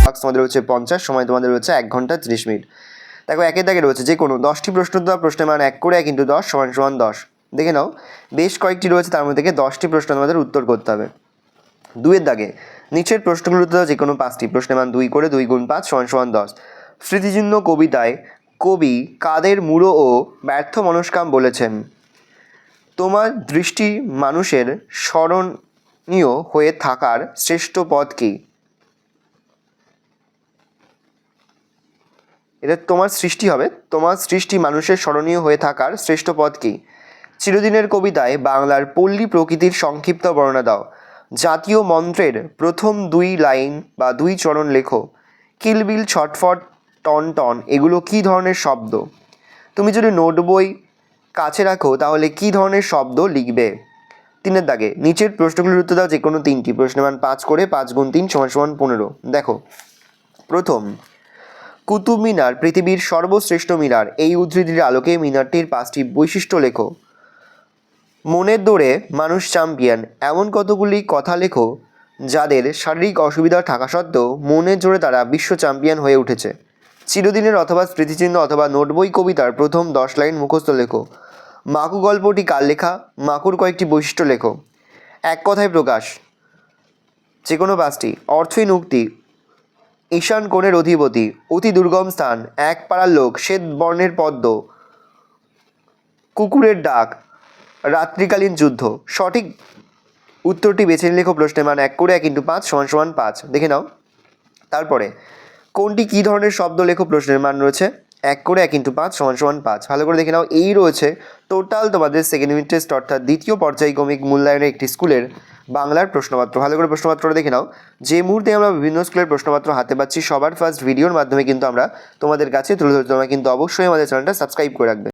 Marks তোমাদের হচ্ছে 50, সময় তোমাদের হচ্ছে 1 ঘন্টা 30 মিনিট। দেখো একের দাগে রয়েছে যে কোনো 10টি প্রশ্ন দেওয়া, প্রশ্নের মান 1 করে 1 × 10 = 10। দেখে নাও বেশ কয়েকটি রয়েছে, তার মধ্যে থেকে 10টি প্রশ্ন তোমাদের উত্তর করতে হবে। 2-এর দাগে নিচের প্রশ্নগুলোর উত্তর দাও যে কোনো 5টি, প্রশ্নের মান 2 করে 2 × 5 = 10। স্মৃতিচিহ্ন কবিতায় কবি কাদের মূঢ় ও ব্যর্থ মনস্কাম বলেছেন? তোমার দৃষ্টি মানুষের স্মরণীয় হয়ে থাকার শ্রেষ্ঠ পথ কী? এটা তোমার সৃষ্টি হবে, তোমার সৃষ্টি মানুষের স্মরণীয় হয়ে থাকার শ্রেষ্ঠ পথ কী? চিরদিনের কবিতায় বাংলার পল্লী প্রকৃতির সংক্ষিপ্ত বর্ণনা দাও। জাতীয় মন্ত্রের প্রথম 2 লাইন বা 2 চরণ লেখো। কিলবিল, ছটফট, টনটন এগুলো কী ধরনের শব্দ? তুমি যদি নোট বই কাছে রাখো তাহলে কী ধরনের শব্দ লিখবে? 3-এর দাগে নিচের প্রশ্নগুলির উত্তর দাও যে কোনো 3টি, প্রশ্নের মান 5 করে 5 × 3 = 15। দেখো প্রথম, কুতুব মিনার পৃথিবীর সর্বশ্রেষ্ঠ মিনার, এই উদ্ধৃতির আলোকে মিনারটির 5টি বৈশিষ্ট্য লেখো। মনের দৌড়ে মানুষ চ্যাম্পিয়ন, এমন কতগুলি কথা লেখো যাদের শারীরিক অসুবিধা থাকা সত্ত্বেও মনের জোরে তারা বিশ্ব চ্যাম্পিয়ন হয়ে উঠেছে। চিরদিনের অথবা স্মৃতিচিহ্ন অথবা নোট বই কবিতার প্রথম 10 লাইন মুখস্থ লেখো। মাকু গল্পটি কার লেখা? মাকুর কয়েকটি বৈশিষ্ট্য লেখো। এক কথায় প্রকাশ, যে কোনো 5টি। অর্থহীন উক্তি, ঈশান কোণের অধিপতি, অতি দুর্গম স্থান, এক পাড়ার লোক, শ্বেত বর্ণের পদ্ম, কুকুরের ডাক, রাত্রিকালীন যুদ্ধ। সঠিক উত্তরটি বেছে নিয়ে লেখো। প্রশ্নের মান 1 করে 1 × 5 = 5। দেখে নাও তারপরে কোনটি কী ধরনের শব্দ লেখো। প্রশ্নের মান রয়েছে 1 করে 1 × 5 = 5। ভালো করে দেখে নাও, এই রয়েছে টোটাল তোমাদের সেকেন্ড ইউনিট টেস্ট অর্থাৎ দ্বিতীয় পর্যায়ক্রমিক মূল্যায়নের একটি স্কুলের বাংলার প্রশ্নপত্র। ভালো করে প্রশ্নপত্রটা দেখে নাও। যে মুহূর্তে আমরা বিভিন্ন স্কুলের প্রশ্নপত্র হাতে পাচ্ছি সবার ফার্স্ট ভিডিওর মাধ্যমে কিন্তু আমরা তোমাদের কাছে তুলে ধরতে, তোমরা কিন্তু অবশ্যই আমাদের চ্যানেলটা সাবস্ক্রাইব করে রাখবে।